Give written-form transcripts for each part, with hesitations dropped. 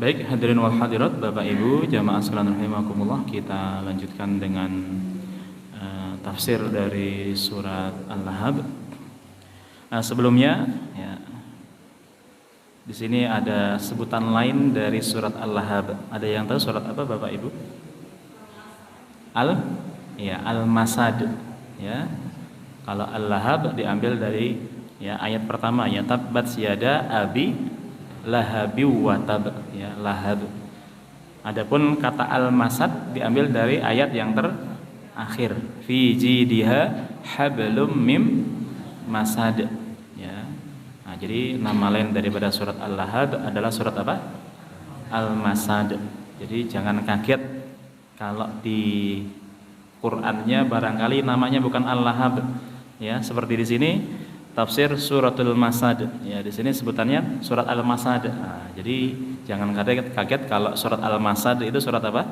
Baik, hadirin wal hadirat, Bapak Ibu, jamaah sekalian rahimakumullah, kita lanjutkan dengan tafsir dari surat Al-Lahab. Sebelumnya, ya, di sini ada sebutan lain dari surat Al-Lahab. Ada yang tahu surat apa, Bapak Ibu? Al-Masad. Ya, kalau Al-Lahab diambil dari ayat pertama, ya, tabbat yada abi lahabi wa tab, ya, lahab. Adapun kata al-masad diambil dari ayat yang terakhir, fi jidiha hablum mim masad, ya. Nah, jadi nama lain daripada surat Al-Lahab adalah surat apa? Al-Masad. Jadi jangan kaget kalau di Qur'annya barangkali namanya bukan Al-Lahab, ya, seperti di sini tafsir suratul Masad, ya, di sini sebutannya surat Al-Masad. Nah, jadi jangan kaget kalau surat Al-Masad itu surat apa?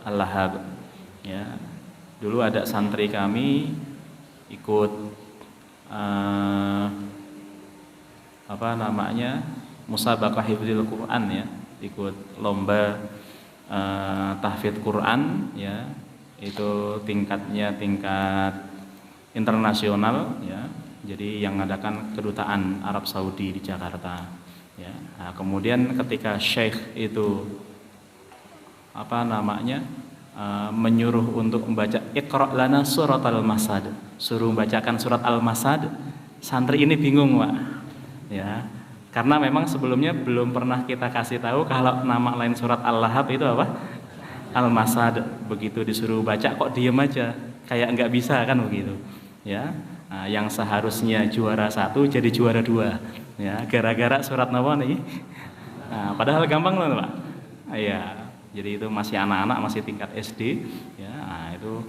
Al-Lahab. Ya. Dulu ada santri kami ikut musabaqah hifdzil Quran, ya, ikut lomba tahfidz Quran, ya. Itu tingkat internasional, ya. Jadi yang mengadakan kedutaan Arab Saudi di Jakarta, ya. Nah, kemudian ketika Syekh itu menyuruh untuk membaca Iqra' lana surat al-Masad, suruh membacakan surat al-Masad, santri ini bingung, Pak, ya, karena memang sebelumnya belum pernah kita kasih tahu kalau nama lain surat Al-Lahab itu apa? Al-Masad. Begitu disuruh baca kok diem aja, kayak nggak bisa, kan begitu, ya. Nah, yang seharusnya juara 1 jadi juara 2, ya, gara-gara surat apa nih? Nah, padahal gampang loh, Pak. Iya, jadi itu masih anak-anak, masih tingkat SD, ya. Nah, itu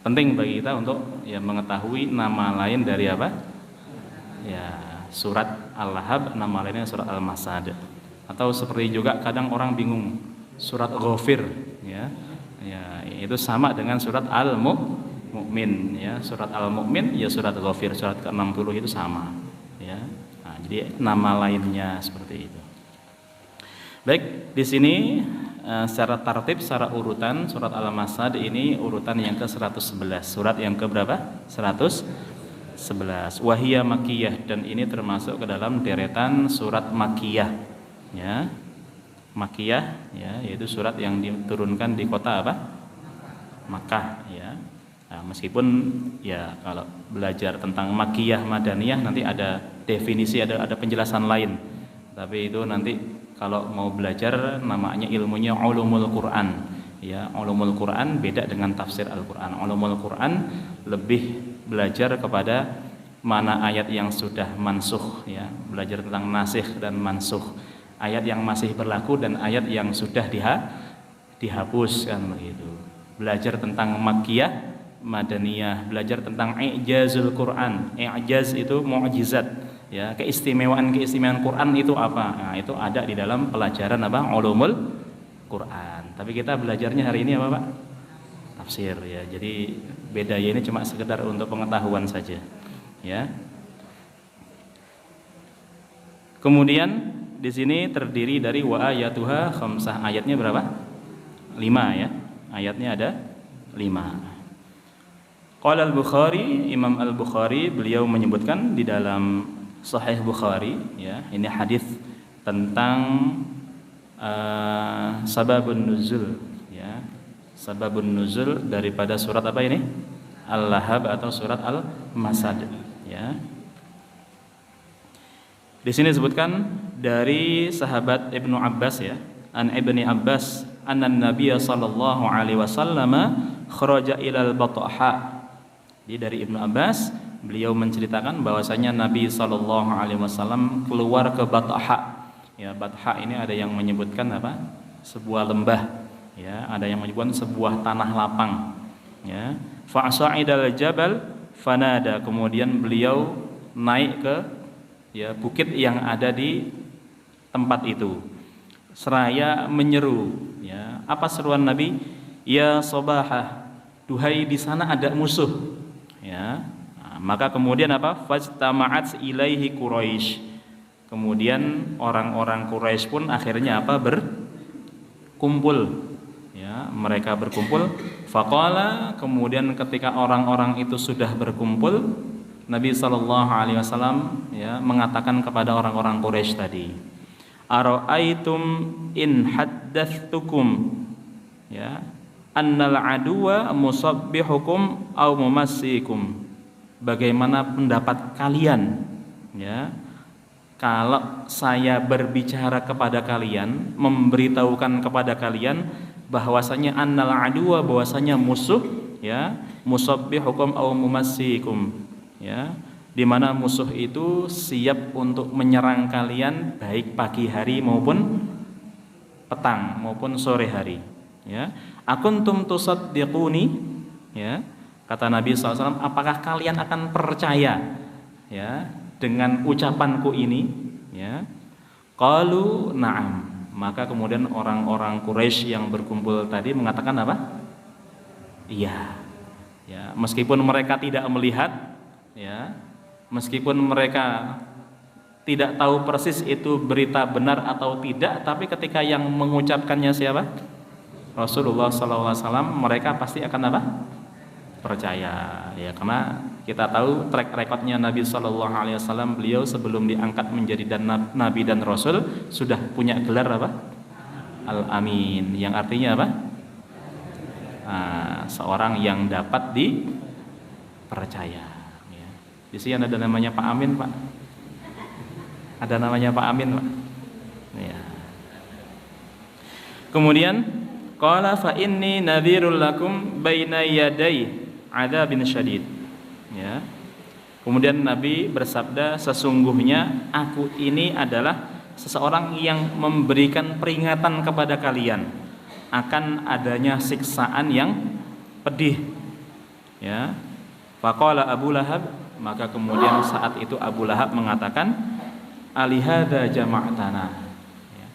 penting bagi kita untuk, ya, mengetahui nama lain dari apa? Ya, surat Al-Lahab nama lainnya surat Al-Masad. Atau seperti juga kadang orang bingung surat Ghafir, ya. Ya, itu sama dengan surat Al-Mu'min, ya. Surat Al-Mu'min, ya, surat Ghafir, surat ke-60 itu sama, ya. Nah, jadi nama lainnya seperti itu. Baik, di sini secara tertib, secara urutan surat Al-Masad ini urutan yang ke-111. Surat yang ke berapa? 111. Wahiyah Makkiyah, dan ini termasuk ke dalam deretan surat Makkiyah, ya. Makkiyah, ya, yaitu surat yang diturunkan di kota apa? Makkah, ya. Nah, meskipun, ya, kalau belajar tentang Makkiyah Madaniyah nanti ada definisi, ada penjelasan lain. Tapi itu nanti kalau mau belajar namanya ilmunya ulumul Quran, ya. Ulumul Quran beda dengan tafsir Al-Quran. Ulumul Quran lebih belajar kepada mana ayat yang sudah mansukh, ya, belajar tentang nasikh dan mansukh, ayat yang masih berlaku dan ayat yang sudah dihapus, kan begitu. Belajar tentang Makkiyah Madaniyah, belajar tentang i'jazul Quran. I'jaz itu mukjizat, ya, keistimewaan Quran itu apa? Nah, itu ada di dalam pelajaran apa? Ulumul Quran. Tapi kita belajarnya hari ini apa, Pak? Tafsir, ya. Jadi beda, ya, ini cuma sekedar untuk pengetahuan saja, ya. Kemudian di sini terdiri dari wa ayatuha khamsah. Ayatnya berapa? 5, ya. Ayatnya ada 5. Qala Al-Bukhari, Imam Al-Bukhari beliau menyebutkan di dalam Sahih Bukhari, ya, ini hadis tentang sababun nuzul, ya. Sababun nuzul daripada surat apa ini? Al-Lahab atau surat Al-Masad, ya. Di sini disebutkan dari sahabat Ibnu Abbas, ya, an Ibni Abbas anna Nabiyya sallallahu alaihi wasallam kharaja ilal Batha. Jadi dari Ibnu Abbas beliau menceritakan bahwasanya Nabi sallallahu alaihi wasallam keluar ke Batha. Ya, Batha ini ada yang menyebutkan apa? Sebuah lembah, ya, ada yang menyebutkan sebuah tanah lapang, ya. Fa'sa'idal jabal fanada, kemudian beliau naik ke, ya, bukit yang ada di tempat itu seraya menyeru, ya. Apa seruan Nabi? Ya sabahah, duhai di sana ada musuh, ya. Nah, maka kemudian apa? Fajtama'at ilaihi Quraisy, Kemudian orang-orang Quraisy pun akhirnya apa? Berkumpul. Ya, mereka berkumpul. Faqala, kemudian ketika orang-orang itu sudah berkumpul, Nabi sallallahu alaihi wasallam ya mengatakan kepada orang-orang Quraisy tadi, "Ara'aitum in haddathtukum ya annal aduwa musabbihukum aw mumassikum." Bagaimana pendapat kalian ya kalau saya berbicara kepada kalian, memberitahukan kepada kalian bahwasanya annal aduwa, bahwasanya musuh ya, musabbihukum aw mumassikum ya, di mana musuh itu siap untuk menyerang kalian baik pagi hari maupun petang maupun sore hari ya. Akuntum tusaddiquni ya, kata Nabi SAW, apakah kalian akan percaya ya dengan ucapanku ini ya? Qalu na'am. Maka kemudian orang-orang Quraisy yang berkumpul tadi mengatakan apa? Iya. Ya, meskipun mereka tidak melihat ya, meskipun mereka tidak tahu persis itu berita benar atau tidak, tapi ketika yang mengucapkannya siapa? Rasulullah SAW, mereka pasti akan apa? Percaya ya, karena kita tahu track recordnya Nabi Shallallahu Alaihi Wasallam, beliau sebelum diangkat menjadi Nabi dan Rasul sudah punya gelar apa? Al-Amin, yang artinya apa? Seorang yang dapat dipercaya ya. Di sini ada namanya Pak Amin, Pak. Ada namanya Pak Amin, Pak ya. Kemudian qala fa inni nadhirul lakum baina yaday adzabin syadid ya. Kemudian Nabi bersabda, sesungguhnya aku ini adalah seseorang yang memberikan peringatan kepada kalian akan adanya siksaan yang pedih ya. Faqala Abu Lahab, maka kemudian saat itu Abu Lahab mengatakan, alihada jama'tana ya,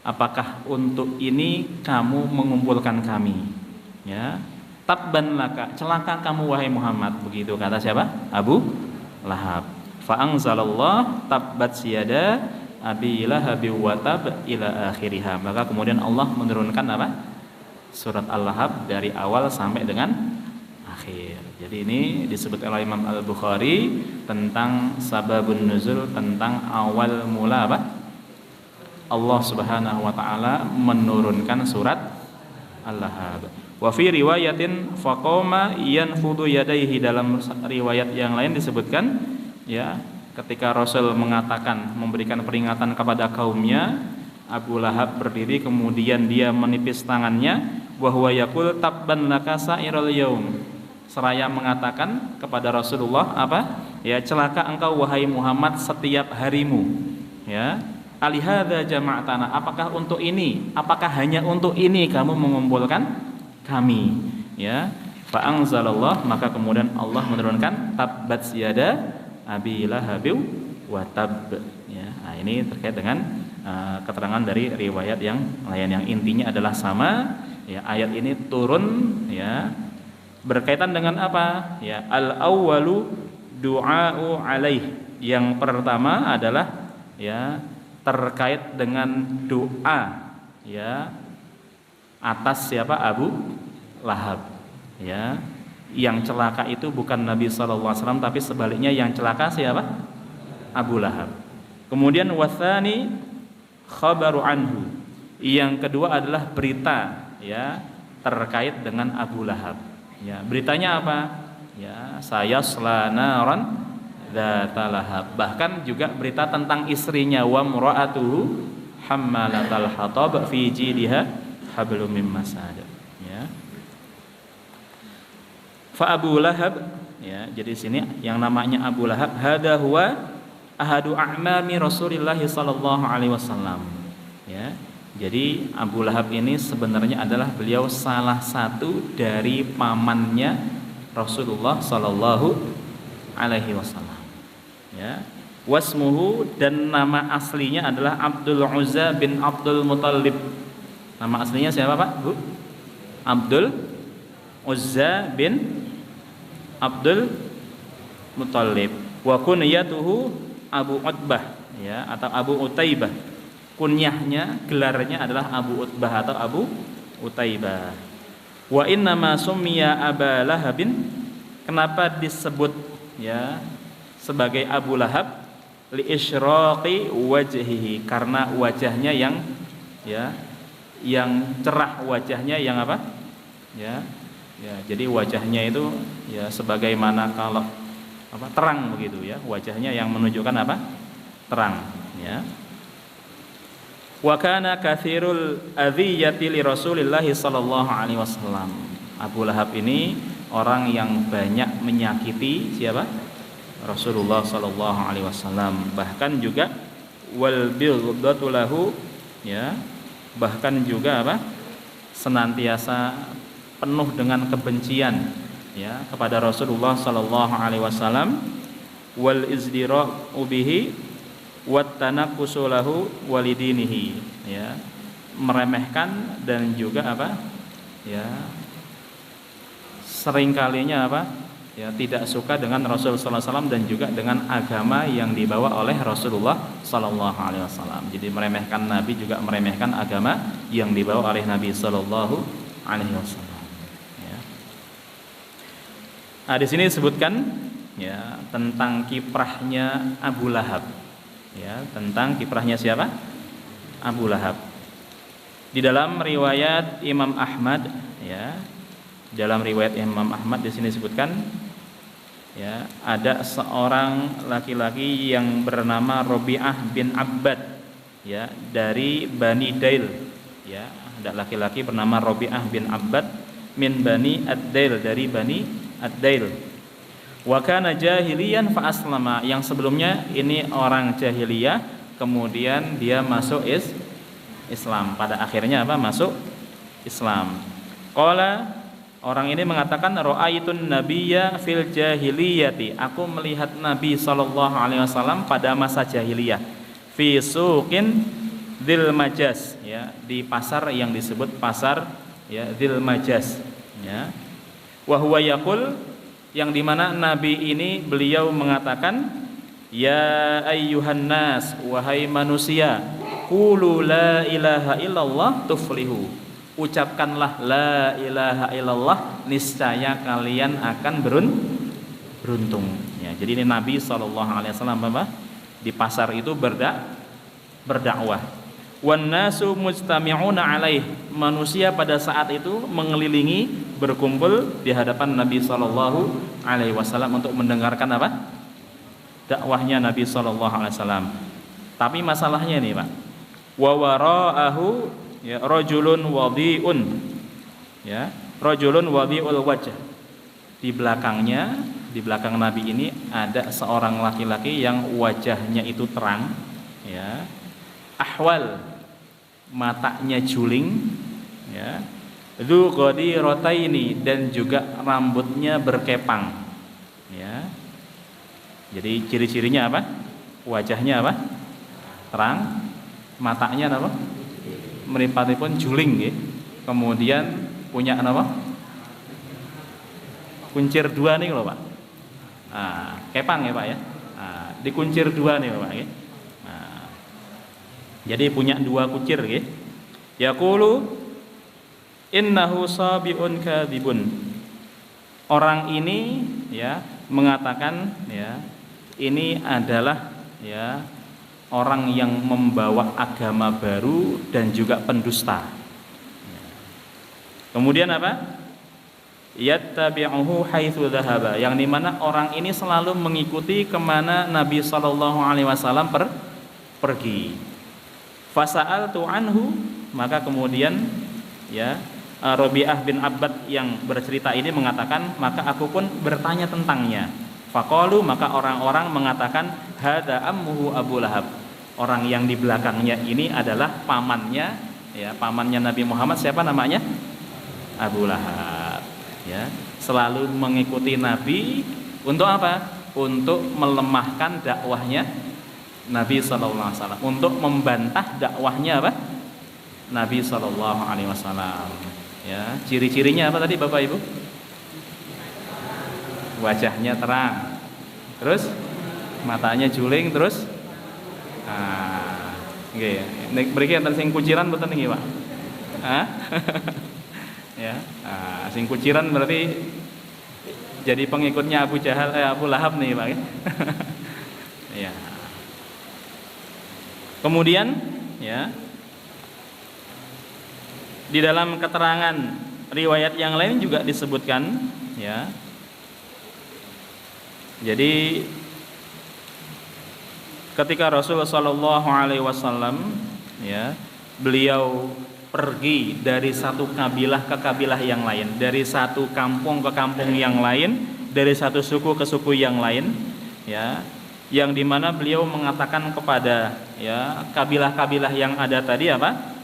apakah untuk ini kamu mengumpulkan kami ya? Tabban laka, celaka kamu wahai Muhammad, begitu kata siapa? Abu Lahab. Fa anzalallah tabbat siyada abi lahabi wa tab ila akhiriha. Maka kemudian Allah menurunkan apa? Surat Al-Lahab dari awal sampai dengan akhir. Jadi ini disebut oleh Imam Al-Bukhari tentang sababun nuzul, tentang awal mula apa? Allah Subhanahu wa taala menurunkan surat Al-Lahab. Wa fi riwayatin faqama yanfudu yadayhi, dalam riwayat yang lain disebutkan ya, ketika Rasul mengatakan, memberikan peringatan kepada kaumnya, Abu Lahab berdiri kemudian dia menipis tangannya, wa huwa yaqul tabban laka sa'iral yaum, seraya mengatakan kepada Rasulullah apa? Ya, celaka engkau wahai Muhammad setiap harimu ya. Alihadza jama'tana, apakah untuk ini, apakah hanya untuk ini kamu mengumpulkan kami ya. Fa anzalallah, maka kemudian Allah menurunkan tabbat yada abi lahabi wa tab ya. Nah, ini terkait dengan keterangan dari riwayat yang lain yang intinya adalah sama ya. Ayat ini turun ya berkaitan dengan apa ya? Al awwalu du'a'u alaih, yang pertama adalah ya terkait dengan doa ya atas siapa? Abu Lahab ya. Yang celaka itu bukan Nabi SAW, tapi sebaliknya yang celaka siapa? Abu Lahab. Kemudian wathani khabaru anhu, yang kedua adalah berita ya terkait dengan Abu Lahab ya. Beritanya apa ya? Sayasla naran dzata lahab. Bahkan juga berita tentang istrinya, wa mura'atuhu hammalatal hatab fi jidha hablum mim masad ya. Fa Abu Lahab ya, jadi sini yang namanya Abu Lahab, hada huwa ahadu a'mami Rasulillah sallallahu alaihi wasallam ya. Jadi Abu Lahab ini sebenarnya adalah beliau salah satu dari pamannya Rasulullah sallallahu alaihi wasallam ya. Wasmuhu, dan nama aslinya adalah Abdul Uzza bin Abdul Muttalib. Nama aslinya siapa Pak? Bu? Abdul Uzza bin Abdul Muttalib. Wa kunyatuhu Abu Utbah. ya, atau Abu Utaibah. Kunyahnya, gelarnya adalah Abu Utbah atau Abu Utaibah. Wa inna ma summiya Aba Lahabin, kenapa disebut ya sebagai Abu Lahab? Li isyraqi wajhihi, karena wajahnya yang ya yang cerah, wajahnya yang apa? Ya. Ya, jadi wajahnya itu ya sebagaimana kalau apa terang begitu ya, wajahnya yang menunjukkan apa? Terang, ya. Wa kana katsirul adziyati li Rasulillah sallallahu alaihi wasallam. Abu Lahab ini orang yang banyak menyakiti siapa? Rasulullah sallallahu alaihi wasallam. Bahkan juga wal bighdatu lahu, ya. Bahkan juga apa? Senantiasa penuh dengan kebencian ya kepada Rasulullah sallallahu alaihi wasallam, wal izdira'u bihi wat tanaqqusu lahu walidinihi, ya, meremehkan dan juga apa? Ya, seringkalinya apa? Ya, tidak suka dengan Rasul sallallahu alaihi wasallam dan juga dengan agama yang dibawa oleh Rasulullah sallallahu alaihi wasallam. Jadi meremehkan Nabi juga meremehkan agama yang dibawa oleh Nabi sallallahu alaihi wasallam. Nah, di sini disebutkan ya tentang kiprahnya Abu Lahab. Ya, tentang kiprahnya siapa? Abu Lahab. Di dalam riwayat Imam Ahmad, ya. Dalam riwayat Imam Ahmad di sini disebutkan ya, ada seorang laki-laki yang bernama Rabi'ah bin Abbad ya, dari Bani Dail. Ya, ada laki-laki bernama Rabi'ah bin Abbad min Bani Ad-Dail, dari Bani Ad-Dail. Wa kana jahiliyan fa aslama, yang sebelumnya ini orang jahiliyah kemudian dia masuk Islam, pada akhirnya apa? Masuk Islam. Qala, orang ini mengatakan ra'aitun nabiyya fil jahiliyati, aku melihat Nabi sallallahu alaihi wasallam pada masa jahiliyah, fi suqin dzil majas, ya, di pasar yang disebut pasar ya dzil majas, ya. Wa huwa yaqul, yang dimana Nabi ini beliau mengatakan ya ayyuhan nas, wahai manusia, qulu la ilaha illallah tuflihu, ucapkanlah la ilaha illallah, niscaya kalian akan beruntung. Ya, jadi ini Nabi SAW apa? Di pasar itu berdakwah. Wan nasu mujtami'una alaih, manusia pada saat itu mengelilingi, berkumpul di hadapan Nabi SAW untuk mendengarkan apa? Dakwahnya Nabi SAW. Tapi masalahnya nih Pak, wa wara'ahu ya rajulun wadhi'un, ya, rajulun wadhi'ul wajh. Di belakangnya, di belakang Nabi ini ada seorang laki-laki yang wajahnya itu terang, ya, ahwal, matanya juling, ya, dzu qadirataini, dan juga rambutnya berkepang, ya. Jadi ciri-cirinya apa? Wajahnya apa? Terang, matanya apa? Mripatipun juling nggih. Kemudian punya apa? Kuncir dua nih lho Pak. Nah, kepang ya Pak ya. Nah, dikuncir dua nih lho Pak nggih. Nah, jadi punya dua kuncir nggih. Yaqulu innahu sabiun kadzibun. Orang ini ya mengatakan ya ini adalah ya orang yang membawa agama baru dan juga pendusta. Kemudian apa? Yattabi'uhu haitsu dzahaba, yang dimana orang ini selalu mengikuti kemana Nabi SAW pergi. Fasa'altu anhu, maka kemudian ya Rabi'ah bin Abbad yang bercerita ini mengatakan, maka aku pun bertanya tentangnya. Faqalu, maka orang-orang mengatakan hadza ammuhu Abu Lahab, orang yang di belakangnya ini adalah pamannya, ya, pamannya Nabi Muhammad. Siapa namanya? Abu Lahab, ya, selalu mengikuti Nabi untuk apa? Untuk melemahkan dakwahnya Nabi SAW, untuk membantah dakwahnya apa? Nabi SAW. Ya, ciri-cirinya apa tadi Bapak Ibu? Wajahnya terang, terus matanya juling, terus Ah, nggih. Nek mriki enten sing kuciran mboten niki, Pak? Hah? Ya. Sing kuciran berarti jadi pengikutnya Abu Lahab nih, Pak. Ya. Kemudian ya, di dalam keterangan riwayat yang lain juga disebutkan ya. Jadi ketika Rasulullah Shallallahu Alaihi Wasallam ya, beliau pergi dari satu kabilah ke kabilah yang lain, dari satu kampung ke kampung yang lain, dari satu suku ke suku yang lain ya, yang dimana beliau mengatakan kepada ya kabilah-kabilah yang ada tadi apa?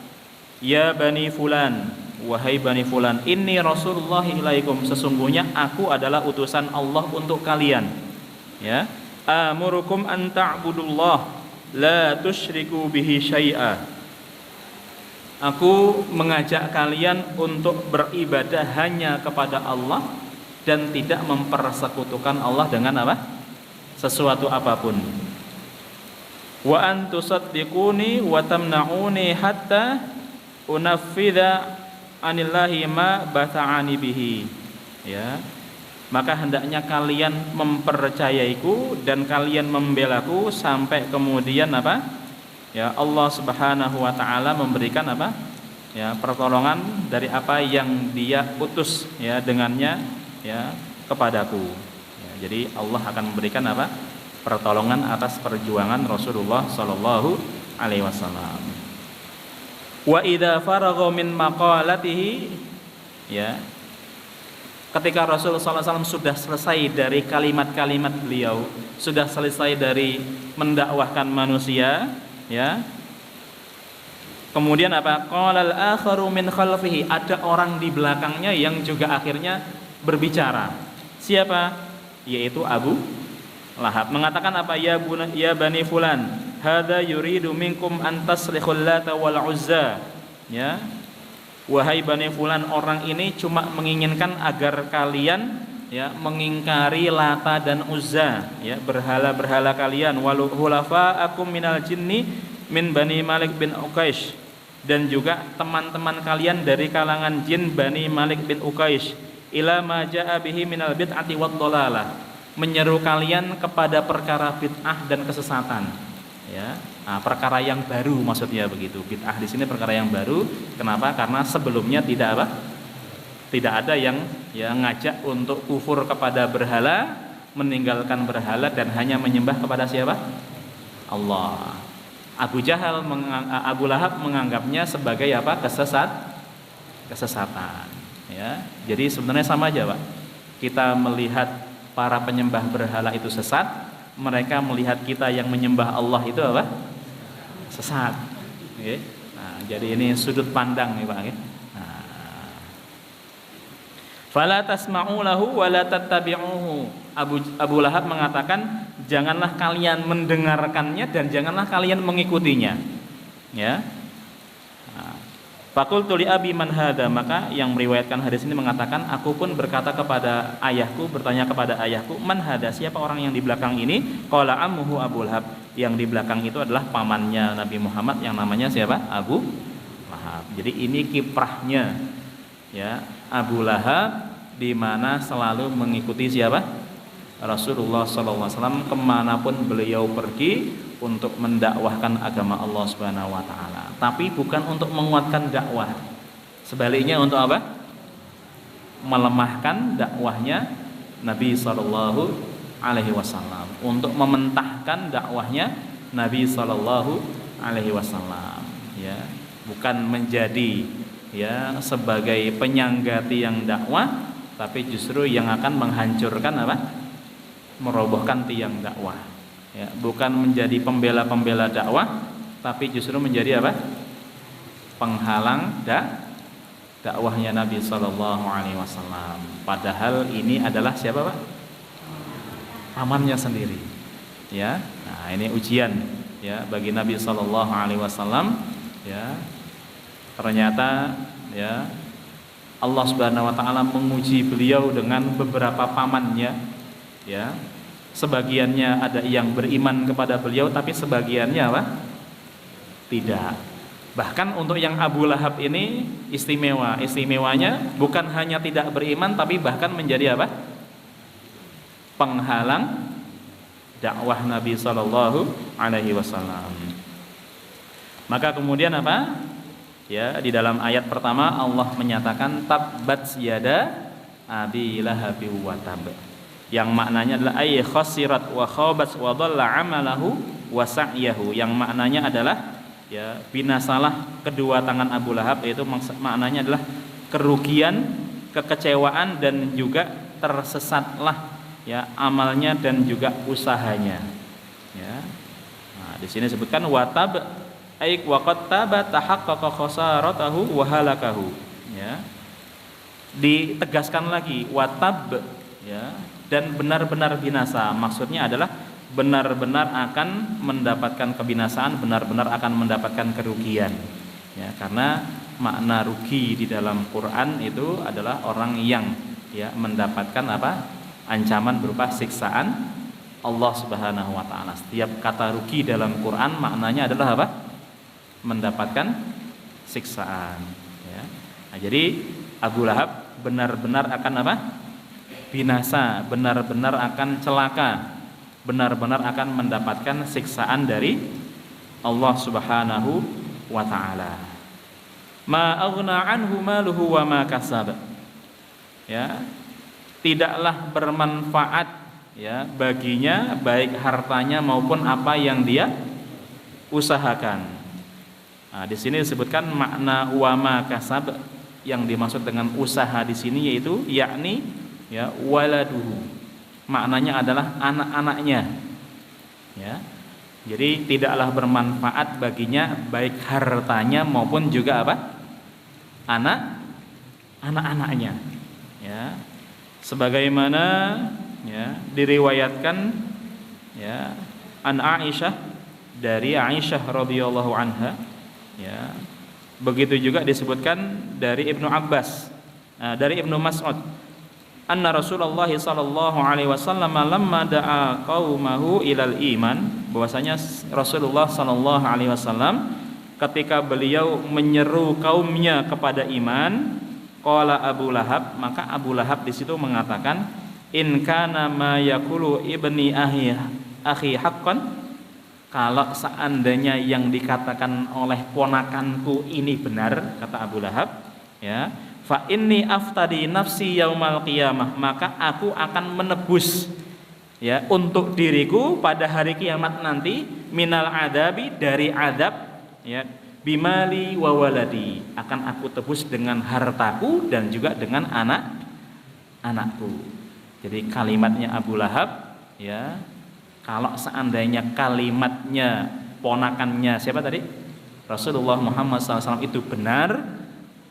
Ya Bani Fulan, wahai Bani Fulan, inni Rasulullah ilaikum, sesungguhnya aku adalah utusan Allah untuk kalian. Ya, amurukum an ta'budullah la tusyriku bihi syai'a. Aku mengajak kalian untuk beribadah hanya kepada Allah dan tidak mempersekutukan Allah dengan apa? Sesuatu apapun. Wa an tusaddiquni wa tamna'uni hatta unaffidha anillahi ma bata'ani bihi. Ya. Maka hendaknya kalian mempercayaiku dan kalian membelaku sampai kemudian apa? Ya, Allah Subhanahu wa taala memberikan apa? Ya, pertolongan dari apa yang Dia utus ya dengannya ya kepadaku. Ya, jadi Allah akan memberikan apa? Pertolongan atas perjuangan Rasulullah sallallahu alaihi wasallam. Wa idza faragha min maqalatihi ya, ketika Rasulullah SAW sudah selesai dari kalimat-kalimat beliau, sudah selesai dari mendakwahkan manusia ya, kemudian apa? Qalal akharu min khalfihi, ada orang di belakangnya yang juga akhirnya berbicara. Siapa? Yaitu Abu Lahab. Mengatakan apa? Ya Bani Fulan, hadza yuridu minkum an tasrihul Lata wal Uzza. Ya. Wahai Bani Fulan, orang ini cuma menginginkan agar kalian ya mengingkari Lata dan Uzza, ya, berhala-berhala kalian. Wal hulafa'akum minal jinni min Bani Malik bin Uqaish, dan juga teman-teman kalian dari kalangan jin Bani Malik bin Uqaish, ila ma ja'a bihi minal bid'ati wad dhalalah, menyeru kalian kepada perkara bid'ah dan kesesatan. Ya, nah, perkara yang baru maksudnya begitu. Bid'ah di sini perkara yang baru. Kenapa? Karena sebelumnya tidak apa? Tidak ada yang ngajak untuk kufur kepada berhala, meninggalkan berhala dan hanya menyembah kepada siapa? Allah. Abu Lahab menganggapnya sebagai apa? Kesesatan. Ya, jadi sebenarnya sama aja, Pak. Kita melihat para penyembah berhala itu sesat, mereka melihat kita yang menyembah Allah itu apa? Sesat. Okay. Nah, jadi ini sudut pandang nih, Pak. Nah. Fala tasma'u lahu wa la tattabi'uhu. Abu Lahab mengatakan, janganlah kalian mendengarkannya dan janganlah kalian mengikutinya. Ya. Faqultu li abi man hada, maka yang meriwayatkan hadis ini mengatakan, aku pun berkata kepada ayahku, bertanya kepada ayahku, man hada, siapa orang yang di belakang ini? Qala ammuhu Abu Lahab, yang di belakang itu adalah pamannya Nabi Muhammad yang namanya siapa? Abu Lahab. Jadi ini kiprahnya ya Abu Lahab, di mana selalu mengikuti siapa? Rasulullah SAW kemanapun beliau pergi untuk mendakwahkan agama Allah Subhanahu wa taala. Tapi bukan untuk menguatkan dakwah. Sebaliknya untuk apa? Melemahkan dakwahnya Nabi sallallahu alaihi wasallam, untuk mementahkan dakwahnya Nabi sallallahu alaihi wasallam, ya, bukan menjadi ya sebagai penyangga tiang dakwah, tapi justru yang akan menghancurkan apa? Merobohkan tiang dakwah. Ya, bukan menjadi pembela-pembela dakwah, tapi justru menjadi apa? Penghalang dakwahnya Nabi Sallallahu Alaihi Wasallam. Padahal ini adalah siapa, Pak? Pamannya sendiri. Ya, nah ini ujian ya bagi Nabi Sallallahu Alaihi Wasallam. Ya, ternyata ya Allah Subhanahu Wa Taala menguji beliau dengan beberapa pamannya. Ya. sebagiannya ada yang beriman kepada beliau, tapi sebagiannya apa? Tidak. Bahkan untuk yang Abu Lahab ini istimewa. Istimewanya bukan hanya tidak beriman, tapi bahkan menjadi apa? Penghalang dakwah Nabi Sallallahu Alaihi Wasallam. Maka kemudian apa? Ya, di dalam ayat pertama Allah menyatakan tabbat yada abi lahabi wa tab. Yang maknanya adalah ay khasirat wa khabat wa dhalla amalahu wa sa'yahu. Yang maknanya adalah ya binasalah kedua tangan Abu Lahab, yaitu maknanya adalah kerugian, kekecewaan, dan juga tersesatlah ya amalnya dan juga usahanya. Ya. Nah, di sini disebutkan watab ay waqad taba tahaqqaqa khasaratahu wa halakahu. Ya. Ditegaskan lagi watab ya, dan benar-benar binasa. Maksudnya adalah benar-benar akan mendapatkan kebinasaan, benar-benar akan mendapatkan kerugian. Ya, karena makna rugi di dalam Quran itu adalah orang yang ya mendapatkan apa? Ancaman berupa siksaan Allah Subhanahu wa taala. Setiap kata rugi dalam Quran maknanya adalah apa? Mendapatkan siksaan, ya. Nah, jadi Abu Lahab benar-benar akan apa? Binasa, benar-benar akan celaka, benar-benar akan mendapatkan siksaan dari Allah Subhanahu wa taala. Ma aghna anhu maluhu wa ma kasab. Ya. Tidaklah bermanfaat ya baginya baik hartanya maupun apa yang dia usahakan. Nah, di sini disebutkan makna wa ma kasab, yang dimaksud dengan usaha di sini yaitu yakni ya waladuhu. Maknanya adalah anak-anaknya. Ya. Jadi tidaklah bermanfaat baginya baik hartanya maupun juga apa? Anak-anaknya. Ya. Sebagaimana ya diriwayatkan ya an Aisyah, dari Aisyah radhiyallahu anha, ya. Begitu juga disebutkan dari Ibnu Abbas, dari Ibnu Mas'ud, anna Rasulullah sallallahu alaihi wasallam lamma da'a qaumahu ilal iman, bahwasanya Rasulullah sallallahu alaihi wasallam ketika beliau menyeru kaumnya kepada iman, qala Abu Lahab, maka Abu Lahab di situ mengatakan, in kana ma yaqulu ibni akhi haqqan, kalau seandainya yang dikatakan oleh ponakanku ini benar, kata Abu Lahab, ya, fa inni aftadi nafsi yaumal qiyamah, maka aku akan menebus ya untuk diriku pada hari kiamat nanti, minal adabi, dari adab, ya, bimali wa waladi, akan aku tebus dengan hartaku dan juga dengan anak-anakku. Jadi kalimatnya Abu Lahab, ya, kalau seandainya kalimatnya ponakannya siapa tadi? Rasulullah Muhammad SAW itu benar,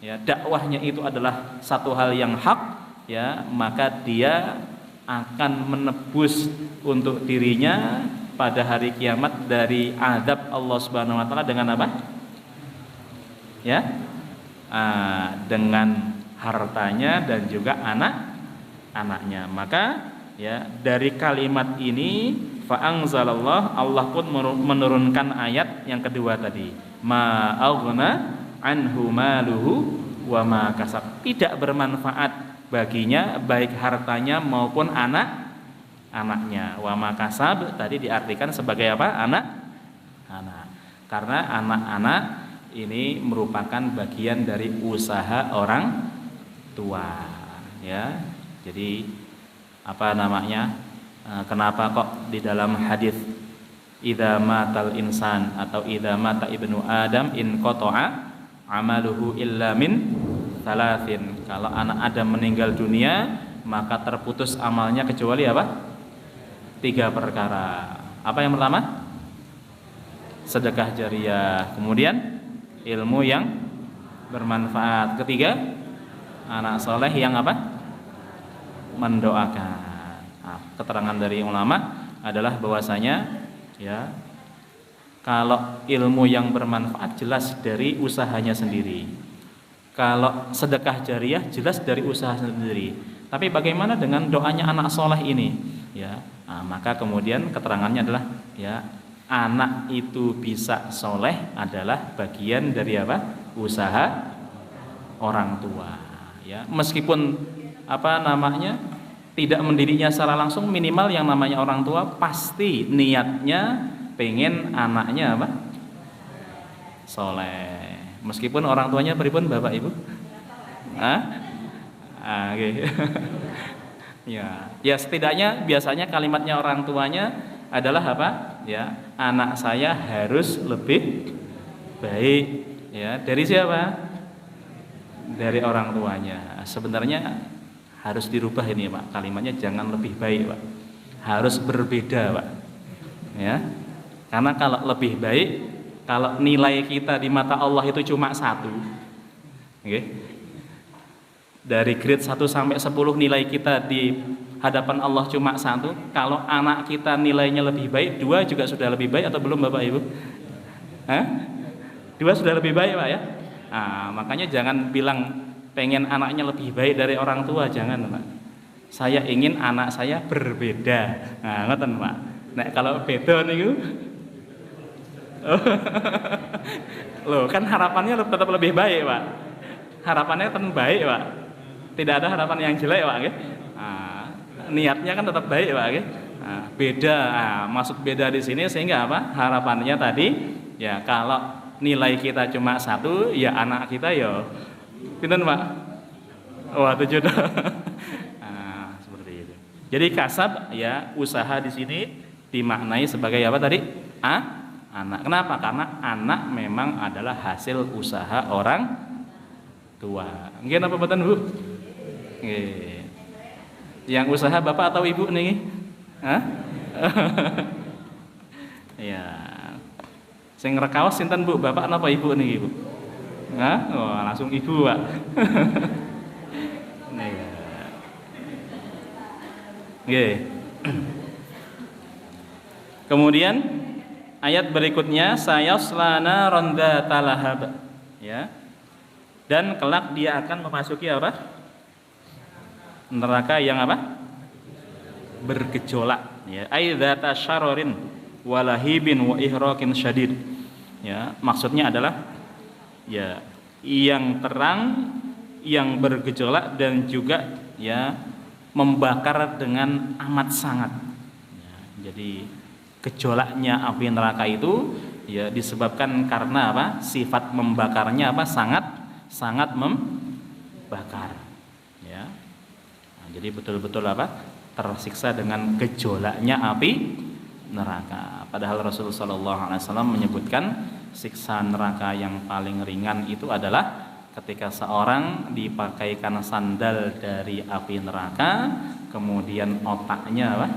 ya, dakwahnya itu adalah satu hal yang hak, ya, maka dia akan menebus untuk dirinya pada hari kiamat dari adab Allah Subhanahu wa taala dengan apa? Ya, dengan hartanya dan juga anak-anaknya. Maka ya dari kalimat ini fa'angzalallah, Allah pun menurunkan ayat yang kedua tadi, ma aghna anhu maluhu wa ma kasab, tidak bermanfaat baginya baik hartanya maupun anak-anaknya. Wa ma kasab tadi diartikan sebagai apa? Anak. Karena anak-anak ini merupakan bagian dari usaha orang tua, ya. Jadi apa namanya? Kenapa kok di dalam hadis idza matal insan atau idza mata ibnu adam in qata'a amaluhu illa min thalathin, kalau anak Adam meninggal dunia maka terputus amalnya kecuali apa? 3 perkara. Apa yang pertama? Sedekah jariyah. Kemudian ilmu yang bermanfaat. Ketiga, anak soleh yang apa? Mendoakan. Nah, keterangan dari ulama adalah bahwasanya ya kalau ilmu yang bermanfaat jelas dari usahanya sendiri. Kalau sedekah jariyah jelas dari usaha sendiri. Tapi bagaimana dengan doanya anak soleh ini? ya, maka kemudian keterangannya adalah ya anak itu bisa soleh adalah bagian dari apa? Usaha orang tua. Ya, meskipun apa namanya tidak mendidiknya secara langsung, minimal yang namanya orang tua pasti niatnya pengen anaknya apa? Soleh. Meskipun orang tuanya pripun Bapak Ibu? Okay. Ya setidaknya biasanya kalimatnya orang tuanya adalah apa? Ya, anak saya harus lebih baik. Ya, dari siapa? Dari orang tuanya. Sebenarnya harus dirubah ini Pak. Kalimatnya jangan lebih baik Pak. Harus berbeda Pak. Ya. Karena kalau lebih baik, kalau nilai kita di mata Allah itu cuma 1. Okay. Dari grade 1 sampai 10 nilai kita di hadapan Allah cuma 1. Kalau anak kita nilainya lebih baik, 2 juga sudah lebih baik atau belum Bapak Ibu? 2 sudah lebih baik Pak ya. Makanya jangan bilang pengen anaknya lebih baik dari orang tua, jangan Pak. Saya ingin anak saya berbeda. Ngoten Pak. Nek kalau beda niku loh, kan harapannya tetap lebih baik Pak. Harapannya tetap baik Pak. Tidak ada harapan yang jelek Pak. Niatnya kan tetap baik Pak. Beda, maksud beda di sini sehingga apa? Harapannya tadi ya kalau nilai kita cuma 1, ya anak kita ya pinten Pak? 7 seperti itu. Jadi kasab ya usaha di sini dimaknai sebagai apa tadi? Anak. Kenapa? Karena anak memang adalah hasil usaha orang tua. Mungkin apa betul Bu? Nggih. Yang usaha Bapak atau Ibu nih? Ya. Sing ngrekaos sinten Bu? Bapak napa Ibu nih Ibu? Oh, langsung Ibu Pak. Nggih. Kemudian ayat berikutnya sayaslana ronda talahab, ya. Dan kelak dia akan memasuki apa? Neraka yang apa? Bergejolak, ya. Aidzata syararin walahibin wa ihraqin syadid. Ya, maksudnya adalah ya yang terang, yang bergejolak dan juga ya membakar dengan amat sangat. Ya, jadi gejolaknya api neraka itu ya disebabkan karena apa? Sifat membakarnya apa? Sangat membakar. Ya. Nah, jadi betul-betul apa? Tersiksa dengan gejolaknya api neraka. Padahal Rasulullah SAW menyebutkan siksa neraka yang paling ringan itu adalah ketika seorang dipakaikan sandal dari api neraka, kemudian otaknya apa?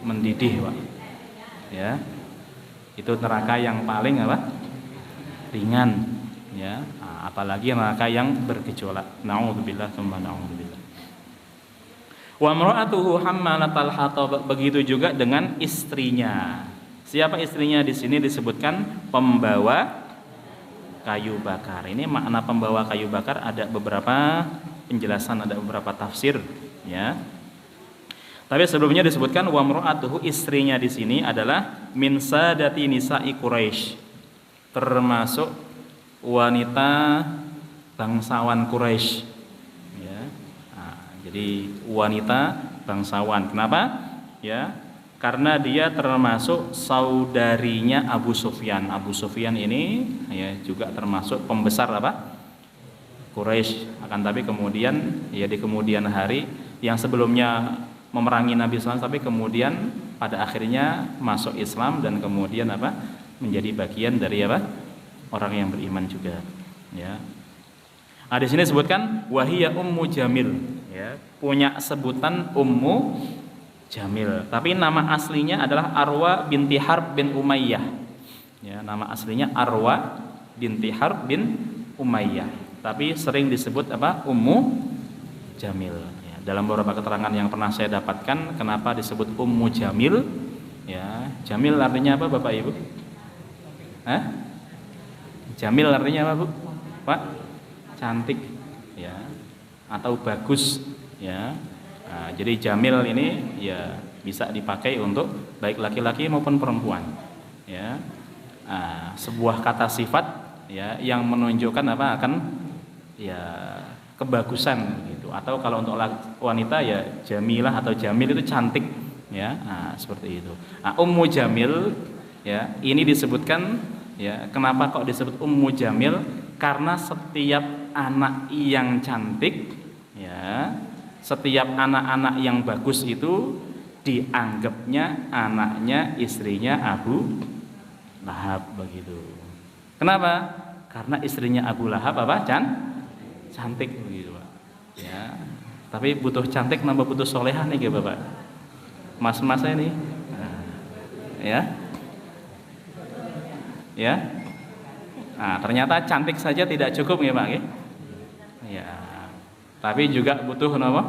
Mendidih, Pak. Ya, itu neraka yang paling apa? Ringan, ya. Apalagi neraka yang bergejolak. Nauzubillah tsumma nauzubillah. Wa mar'atuhu hammalatal hatab, begitu juga dengan istrinya. Siapa istrinya di sini disebutkan pembawa kayu bakar. Ini makna pembawa kayu bakar ada beberapa penjelasan, ada beberapa tafsir, ya. Tapi sebelumnya disebutkan wa mar'atuhu, istrinya di sini adalah min sadati nisa'i Quraisy, termasuk wanita bangsawan Quraisy, ya. Jadi wanita bangsawan. Kenapa? Ya, karena dia termasuk saudarinya Abu Sufyan. Abu Sufyan ini ya juga termasuk pembesar apa? Quraisy. Akan tapi kemudian ya di kemudian hari yang sebelumnya memerangi Nabi SAW, tapi kemudian pada akhirnya masuk Islam dan kemudian apa? Menjadi bagian dari apa? Orang yang beriman juga, ya. Di sini disebutkan wahiyya ummu Jamil, ya, punya sebutan Ummu Jamil, tapi nama aslinya adalah Arwa binti Harb bin Umayyah. Ya, nama aslinya Arwa binti Harb bin Umayyah, tapi sering disebut apa? Ummu Jamil. Ya, dalam beberapa keterangan yang pernah saya dapatkan, kenapa disebut Ummu Jamil? Ya, Jamil artinya apa, Bapak Ibu? Jamil artinya apa, Bu? Pak? Cantik, ya, atau bagus, ya. Nah, jadi Jamil ini ya bisa dipakai untuk baik laki-laki maupun perempuan. Ya, sebuah kata sifat ya yang menunjukkan apa akan ya kebagusan gitu. Atau kalau untuk wanita ya jamilah atau jamil itu cantik ya. Seperti itu. Ummu Jamil ya, ini disebutkan ya, kenapa kok disebut Ummu Jamil? Karena setiap anak yang cantik ya, setiap anak-anak yang bagus itu dianggapnya anaknya istrinya Abu Lahab begitu. Kenapa? Karena istrinya Abu Lahab apa? Cantik begitu, Pak. Ya. Tapi butuh cantik nambah butuh solehah nih ya, Bapak. Mas-mas ini. Ya. Ya. Ternyata cantik saja tidak cukup ya, Pak. Ya. Tapi juga butuh apa?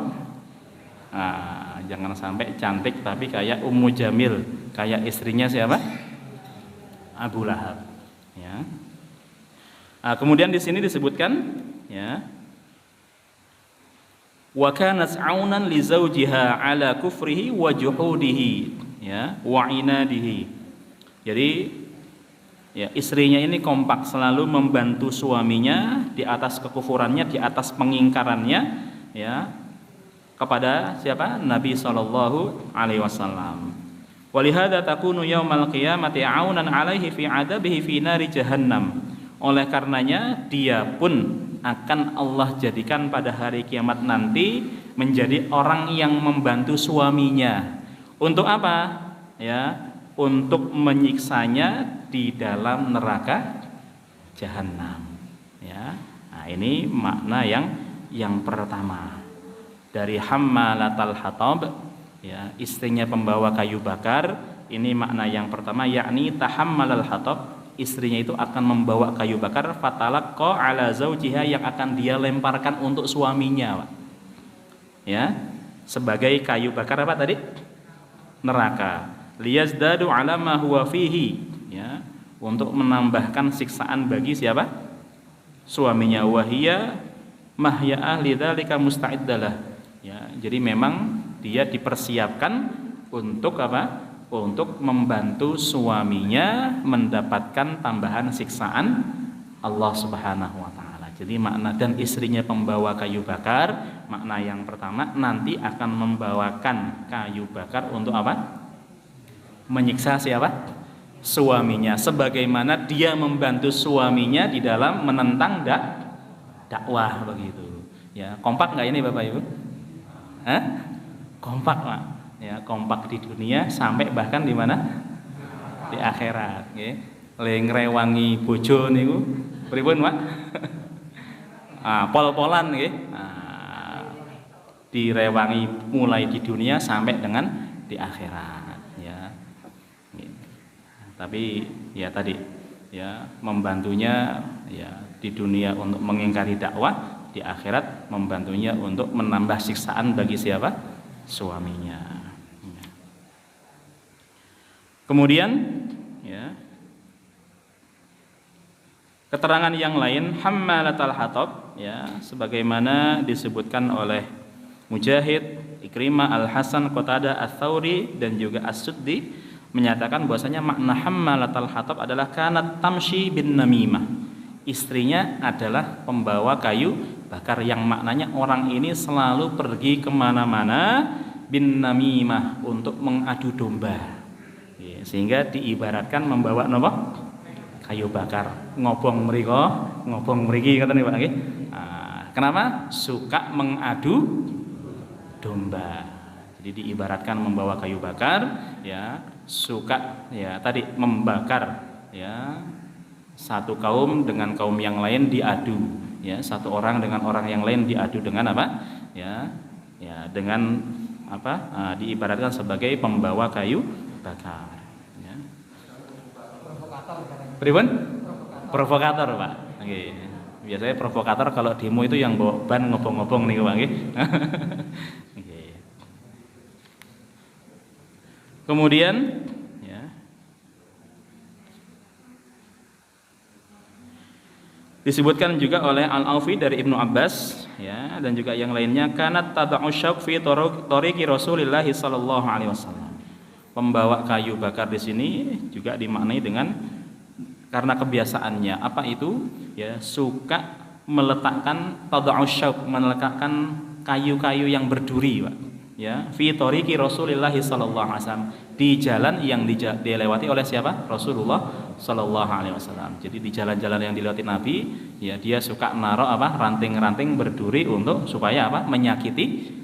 Jangan sampai cantik tapi kayak Ummu Jamil, kayak istrinya siapa? Abu Lahab. Ya. Kemudian di sini disebutkan ya, wa kanat aunan li zawjiha ala kufrihi wa juhudihi ya wa inadihi. Jadi ya, istrinya ini kompak selalu membantu suaminya di atas kekufurannya, di atas pengingkarannya ya kepada siapa? Nabi sallallahu alaihi wasallam. Walihada takunu yaumal qiyamati aunan alaihi fi adabihi fi nari jahannam. Oleh karenanya dia pun akan Allah jadikan pada hari kiamat nanti menjadi orang yang membantu suaminya. Untuk apa? Ya, untuk menyiksanya di dalam neraka jahanam. Ya. Ini makna yang pertama. Dari hammalatal hatab ya, istrinya pembawa kayu bakar, ini makna yang pertama, yakni tahammalal hatab, istrinya itu akan membawa kayu bakar, fatalaqqa ala zaujiha, yang akan dia lemparkan untuk suaminya, Pak. Ya, sebagai kayu bakar apa tadi? Neraka. Liyazdadu ala ma huwa fihi, ya, untuk menambahkan siksaan bagi siapa? Suaminya. Wahia mahya ahli dzalika musta'iddalah. Ya, jadi memang dia dipersiapkan untuk apa? Untuk membantu suaminya mendapatkan tambahan siksaan Allah Subhanahu wa taala. Jadi makna dan istrinya pembawa kayu bakar, makna yang pertama nanti akan membawakan kayu bakar untuk apa? Menyiksa siapa? Suaminya, sebagaimana dia membantu suaminya di dalam menentang dakwah begitu. Ya, kompak nggak ini Bapak Ibu? Kompak, Pak. Ya, kompak di dunia sampai bahkan di mana? Di akhirat, nggih. Le ngrewangi bojo niku pripun, Pak? Pol-polan nggih. Direwangi mulai di dunia sampai dengan di akhirat, ya. Tapi ya tadi ya, membantunya ya di dunia untuk mengingkari dakwah, di akhirat membantunya untuk menambah siksaan bagi siapa? Suaminya. Kemudian ya, keterangan yang lain hammalatal hatab ya, sebagaimana disebutkan oleh Mujahid, Ikrimah, Al-Hasan, Qatadah, Ats-Tsauri dan juga As-Suddi menyatakan bahwasanya makna hammalatal hatab adalah kanat tamshi bin namimah. Istrinya adalah pembawa kayu bakar, yang maknanya orang ini selalu pergi kemana-mana bin namimah, untuk mengadu domba. Sehingga diibaratkan membawa nopo? Kayu bakar. Ngobong mriko, ngobong mriki, ngoten nggih Pak nggih. Kenapa? Suka mengadu domba. Jadi diibaratkan membawa kayu bakar ya, suka ya tadi membakar ya, satu kaum dengan kaum yang lain diadu ya, satu orang dengan orang yang lain diadu dengan apa? Ya dengan apa? Diibaratkan sebagai pembawa kayu bakar. Pripun? Provokator, Pak. Nggih. Biasanya provokator kalau demo itu yang bawa ban ngobong-ngobong niku, Pak nggih. Nggih. Kemudian ya, disebutkan juga oleh Al-Aufi dari Ibnu Abbas ya, dan juga yang lainnya, kanat tad'u syauq fi tariqi Rasulillah sallallahu alaihi wasallam. Pembawa kayu bakar di sini juga dimaknai dengan karena kebiasaannya apa itu ya suka meletakkan tada'us syauk, meletakkan kayu-kayu yang berduri, Pak. Ya, fi tariqi Rasulillah sallallahu alaihi wasallam, di jalan yang dilewati oleh siapa? Rasulullah sallallahu alaihi wasallam. Jadi di jalan-jalan yang dilewati Nabi, ya dia suka naruh apa? Ranting-ranting berduri untuk supaya apa? Menyakiti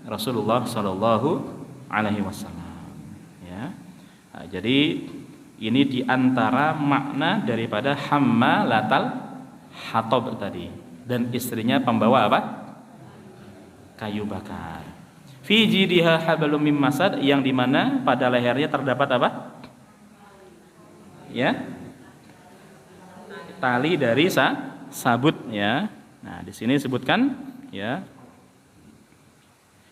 Rasulullah sallallahu alaihi wasallam. Ya. Nah, jadi ini diantara makna daripada hammalatal hatab tadi, dan istrinya pembawa apa? Kayu bakar. Fi jidiha hablum mim masad, yang dimana pada lehernya terdapat apa? Ya, tali dari sabut ya. Nah di sini disebutkan ya,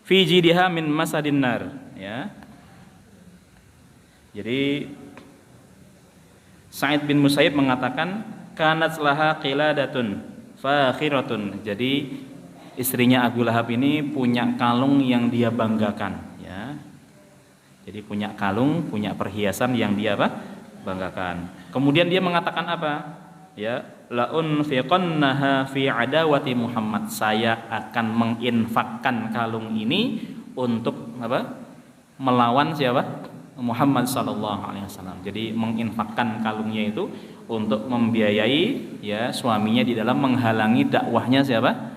fi jidiha min masadin nar ya. Jadi Sa'id bin Musayyib mengatakan kanat laha qiladatun fakhiratun. Jadi istrinya Abu Lahab ini punya kalung yang dia banggakan ya. Jadi punya kalung, punya perhiasan yang dia apa? Banggakan. Kemudian dia mengatakan apa? Ya, la unfiqannaha fi adawati Muhammad. Saya akan menginfakkan kalung ini untuk apa? Melawan siapa? Muhammad sallallahu alaihi wasallam. Jadi menginfakkan kalungnya itu untuk membiayai ya suaminya di dalam menghalangi dakwahnya siapa?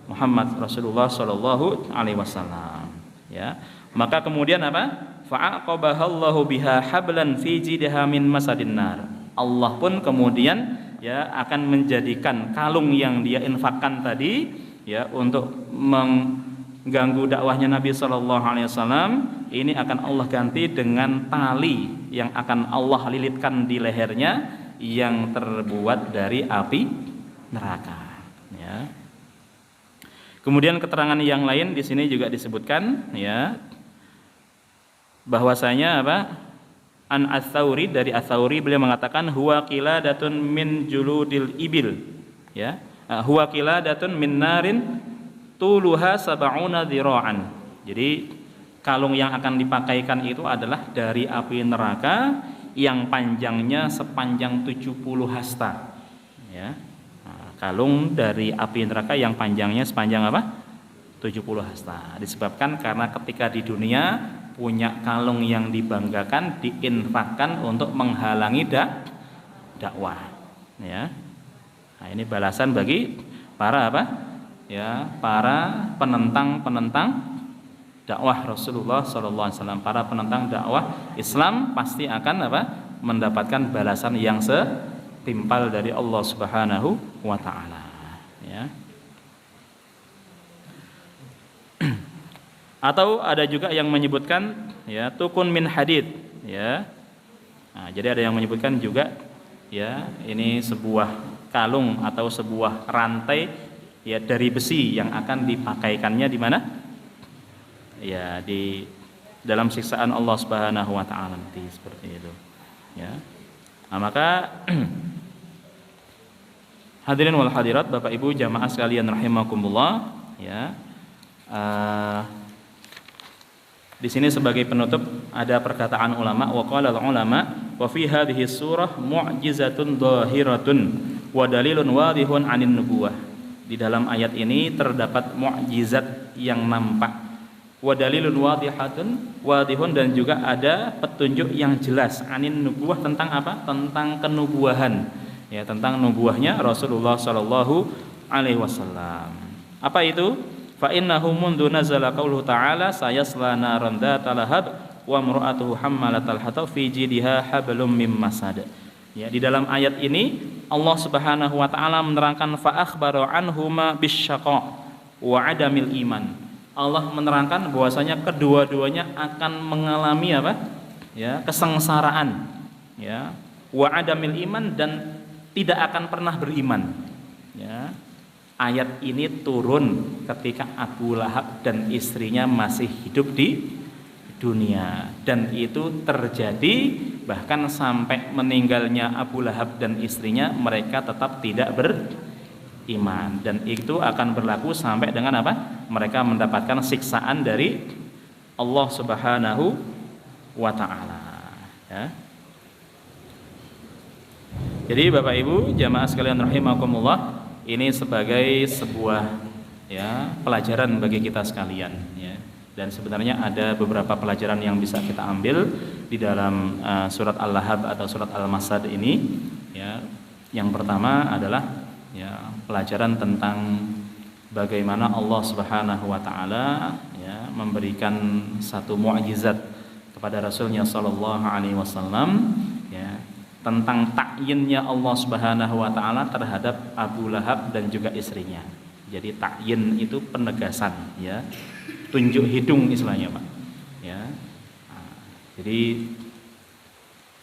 Muhammad Rasulullah sallallahu alaihi wasallam. Ya. Maka kemudian apa? Fa'aqabahallahu biha hablan fi jidha min masadin nar. Allah pun kemudian ya akan menjadikan kalung yang dia infakkan tadi ya untuk mengganggu dakwahnya Nabi sallallahu alaihi wasallam, ini akan Allah ganti dengan tali yang akan Allah lilitkan di lehernya yang terbuat dari api neraka ya. Kemudian keterangan yang lain di sini juga disebutkan ya bahwasanya apa? An Ats-Tsauri, dari Ats-Tsauri beliau mengatakan huwa qiladatun min juludil ibil ya. Huwa qiladatun min narin tuluha sab'una dzira'an. Jadi kalung yang akan dipakaikan itu adalah dari api neraka yang panjangnya sepanjang 70 hasta ya. Nah, kalung dari api neraka yang panjangnya sepanjang apa? 70 hasta. Disebabkan karena ketika di dunia punya kalung yang dibanggakan, diinfakkan untuk menghalangi dakwah ya. Nah, ini balasan bagi para apa? Ya, para penentang dakwah Rasulullah sallallahu alaihi wasallam. Para penentang dakwah Islam pasti akan apa? Mendapatkan balasan yang setimpal dari Allah Subhanahu wa taala ya. Atau ada juga yang menyebutkan ya tukun min hadid ya. Nah, jadi ada yang menyebutkan juga ya ini sebuah kalung atau sebuah rantai ya dari besi yang akan dipakaikannya di mana? Ya di dalam siksaan Allah Subhanahu wa taala nanti seperti itu. Ya. Nah, maka hadirin wal hadirat, Bapak Ibu jamaah sekalian rahimakumullah ya. Di sini sebagai penutup ada perkataan ulama, wa qala ulama wa fi hadhihi surah mu'jizatun dhahiratun wa dalilun wadihun 'anin nubuwah. Di dalam ayat ini terdapat mukjizat yang nampak, wa dalilun wadihun, dan juga ada petunjuk yang jelas 'anin nubuwah, tentang apa? Tentang kenubuahan. Ya, tentang nubuahnya Rasulullah sallallahu alaihi wasallam. Apa itu? Fa innahu mundu nazala qauluhu ta'ala sayasla naran dzatal lahab wa imra'atuhu hammalatal hatab fi jidha hablum mim masad. Ya, di dalam ayat ini Allah Subhanahu wa taala menerangkan fa akhbara anhuma bisyaqa wa adamil iman. Allah menerangkan bahwasanya kedua-duanya akan mengalami apa? Ya, kesengsaraan. Ya, wa adamil iman, dan tidak akan pernah beriman. Ya. Ayat ini turun ketika Abu Lahab dan istrinya masih hidup di dunia, dan itu terjadi bahkan sampai meninggalnya Abu Lahab dan istrinya mereka tetap tidak beriman, dan itu akan berlaku sampai dengan apa? Mereka mendapatkan siksaan dari Allah Subhanahu wa taala. Ya. Jadi Bapak Ibu jamaah sekalian rahimakumullah, ini sebagai sebuah ya pelajaran bagi kita sekalian ya. Dan sebenarnya ada beberapa pelajaran yang bisa kita ambil di dalam surat Al-Lahab atau surat Al-Masad ini ya. Yang pertama adalah ya pelajaran tentang bagaimana Allah Subhanahu wa taala ya memberikan satu mukjizat kepada Rasulnya sallallahu alaihi wasallam ya tentang takyinnya Allah Subhanahu wa taala terhadap Abu Lahab dan juga istrinya. Jadi takyin itu penegasan ya. Tunjuk hidung istilahnya, Pak. Ya. Nah, jadi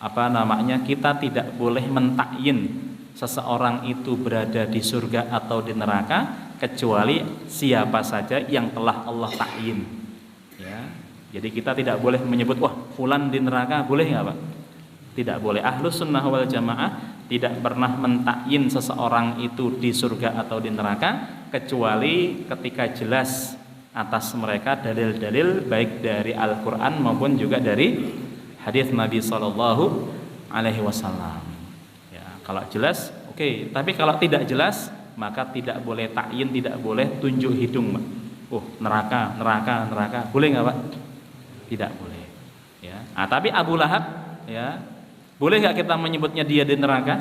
apa namanya? Kita tidak boleh mentakyin seseorang itu berada di surga atau di neraka kecuali siapa saja yang telah Allah takyin. Ya. Jadi kita tidak boleh menyebut wah fulan di neraka, boleh nggak, Pak? Tidak boleh. Ahlus sunnah wal jamaah tidak pernah mentakyin seseorang itu di surga atau di neraka kecuali ketika jelas atas mereka dalil-dalil baik dari Al-Quran maupun juga dari hadis Nabi Sallallahu Alaihi Wasallam. Ya, kalau jelas, oke. Tapi kalau tidak jelas, maka tidak boleh takyin, tidak boleh tunjuk hidung, Pak. Neraka, neraka, neraka. Boleh nggak, Pak? Tidak boleh. Ya. Nah, tapi Abu Lahab, ya, boleh nggak kita menyebutnya dia di neraka?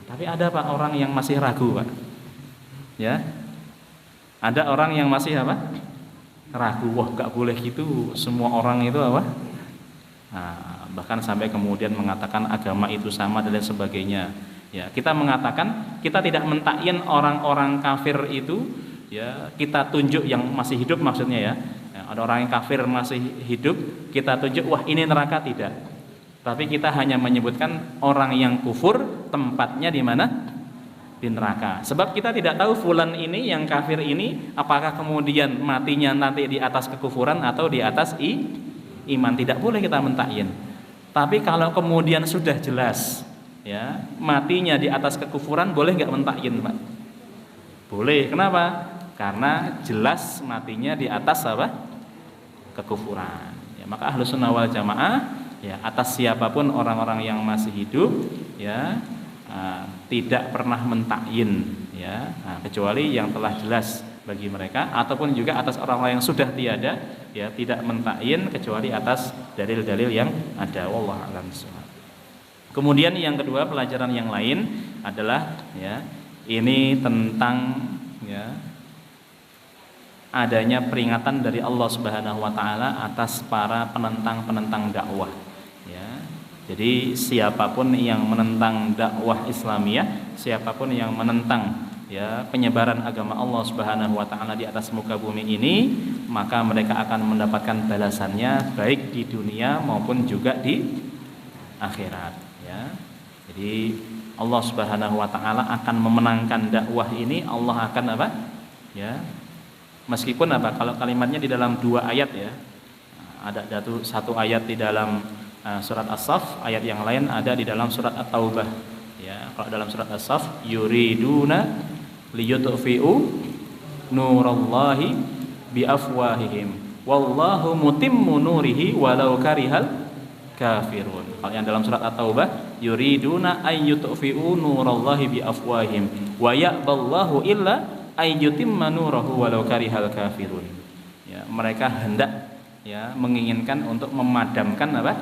Tapi ada Pak orang yang masih ragu, Pak. Ya. Ada orang yang masih apa? Ragu, wah gak boleh gitu, semua orang itu apa? Nah, bahkan sampai kemudian mengatakan agama itu sama dan lain sebagainya. Ya, kita mengatakan kita tidak mentakyin orang-orang kafir itu, ya kita tunjuk yang masih hidup maksudnya ya. Ya, ada orang yang kafir masih hidup, kita tunjuk wah ini neraka, tidak. Tapi kita hanya menyebutkan orang yang kufur tempatnya di mana? Di neraka. Sebab kita tidak tahu fulan ini yang kafir ini apakah kemudian matinya nanti di atas kekufuran atau di atas iman. Tidak boleh kita mentakyin. Tapi kalau kemudian sudah jelas ya matinya di atas kekufuran, boleh nggak mentakyin, Pak? Boleh. Kenapa? Karena jelas matinya di atas apa? Kekufuran. Ya, maka Ahlus Sunnah wal Jamaah ya atas siapapun orang-orang yang masih hidup ya tidak pernah mentakyin ya, kecuali yang telah jelas bagi mereka ataupun juga atas orang-orang yang sudah tiada ya tidak mentakyin kecuali atas dalil-dalil yang ada. Wallahu a'lam bishawab. Kemudian yang kedua pelajaran yang lain adalah ya ini tentang ya adanya peringatan dari Allah Subhanahu wa taala atas para penentang-penentang dakwah. Jadi siapapun yang menentang dakwah Islamiyah, siapapun yang menentang ya penyebaran agama Allah Subhanahu wa taala di atas muka bumi ini, maka mereka akan mendapatkan balasannya baik di dunia maupun juga di akhirat ya. Jadi Allah Subhanahu wa taala akan memenangkan dakwah ini, Allah akan apa? Ya. Meskipun apa? Kalau kalimatnya di dalam dua ayat ya. Ada satu ayat di dalam surat As-Saff, ayat yang lain ada di dalam surat At-Taubah. Ya, kalau dalam surat As-Saff, yuriduna liyutfi'u nurallahi biafwahihim wallahu mutimmu nurihi walau karihal kafirun. Kalau yang dalam surat At-Taubah, yuriduna ayyutfi'u nurallahi biafwahihim wa ya'ballahu illa ayyutimma nurahu walau karihal kafirun. Ya, mereka hendak ya menginginkan untuk memadamkan apa?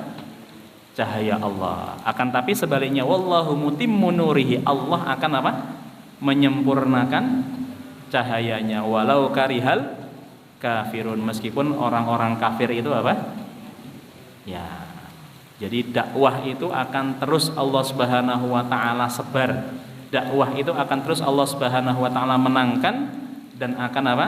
Cahaya Allah. Akan tapi sebaliknya wallahu mutimmu nurihi, Allah akan apa? Menyempurnakan cahayanya walau karihal kafirun, meskipun orang-orang kafir itu apa? Ya. Jadi dakwah itu akan terus Allah Subhanahu wa taala sebar. Dakwah itu akan terus Allah Subhanahu wa taala menangkan dan akan apa?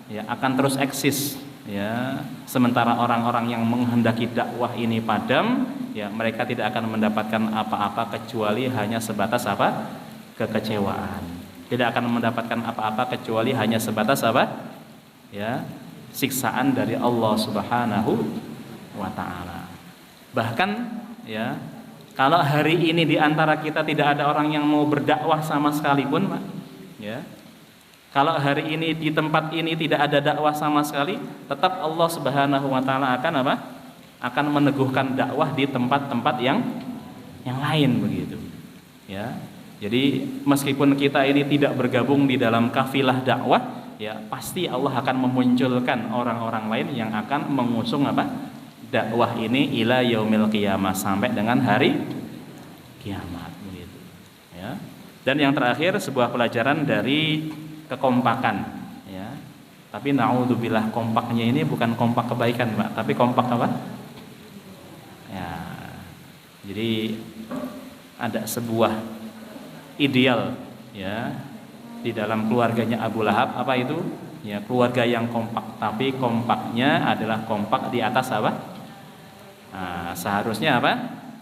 Ya, akan terus eksis. Ya, sementara orang-orang yang menghendaki dakwah ini padam, ya mereka tidak akan mendapatkan apa-apa kecuali hanya sebatas apa? Kekecewaan. Tidak akan mendapatkan apa-apa kecuali hanya sebatas apa? Ya, siksaan dari Allah Subhanahu wa taala. Bahkan ya, kalau hari ini di antara kita tidak ada orang yang mau berdakwah sama sekali pun, Pak, ya. Kalau hari ini di tempat ini tidak ada dakwah sama sekali, tetap Allah Subhanahu wa taala akan apa? akan meneguhkan dakwah di tempat-tempat yang lain begitu. Ya. Jadi meskipun kita ini tidak bergabung di dalam kafilah dakwah, ya pasti Allah akan memunculkan orang-orang lain yang akan mengusung apa? Dakwah ini ila yaumil qiyamah, sampai dengan hari kiamat begitu. Ya. Dan yang terakhir sebuah pelajaran dari kekompakan, ya. Tapi naudzubillah, kompaknya ini bukan kompak kebaikan, Pak, tapi kompak apa? Ya. Jadi ada sebuah ideal, ya, di dalam keluarganya Abu Lahab, apa itu? Ya, keluarga yang kompak, tapi kompaknya adalah kompak di atas apa? Nah, seharusnya apa?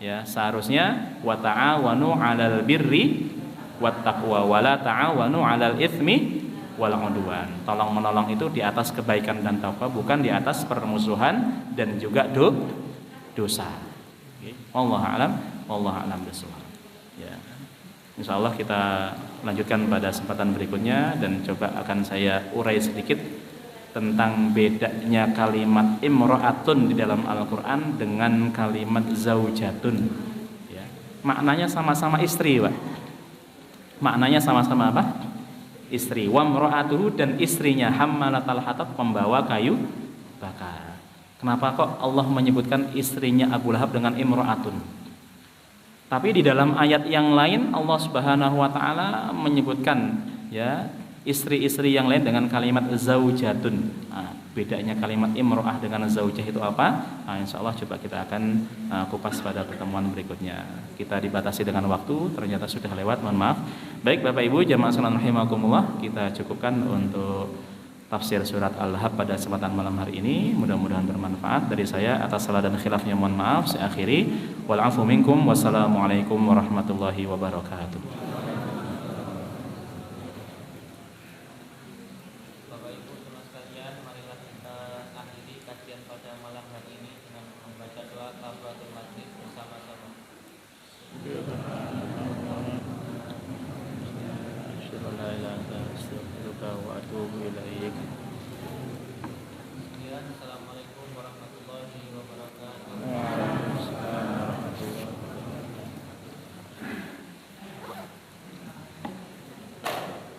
Ya, seharusnya wa ta'awanu 'alal birri wat taqwa wa la ta'awanu 'alal itsmi wal 'udwan. Tolong menolong itu di atas kebaikan dan takwa, bukan di atas permusuhan dan juga dosa. Oke. Wallahu a'lam, wallahu a'lam bishawab. Ya. Insyaallah kita lanjutkan pada kesempatan berikutnya, dan coba akan saya urai sedikit tentang bedanya kalimat imra'atun di dalam Al-Qur'an dengan kalimat zaujatun. Ya. Maknanya sama-sama istri, Pak. Maknanya sama-sama apa? Istri. Wa imra'atuhu, dan istrinya hammalatal hatab, pembawa kayu bakar. Kenapa kok Allah menyebutkan istrinya Abu Lahab dengan imra'atun? Tapi di dalam ayat yang lain Allah Subhanahu wa taala menyebutkan, ya, istri-istri yang lain dengan kalimat zaujatun. Nah, bedanya kalimat imro'ah dengan zaujah itu apa? Nah, insyaallah coba kita akan kupas pada pertemuan berikutnya. Kita dibatasi dengan waktu, ternyata sudah lewat, mohon maaf. Baik Bapak Ibu jamaah sekalian rahimakumullah, kita cukupkan untuk tafsir surat Al-Lahab pada kesempatan malam hari ini. Mudah-mudahan bermanfaat. Dari saya, atas salah dan khilafnya mohon maaf. Saya akhiri. Wal afu minkum. Wassalamualaikum warahmatullahi wabarakatuh. Bapak Ibu semua sekalian, marilah kita akhiri kajian pada malam hari ini dengan membaca doa kafaratul majlis bersama-sama.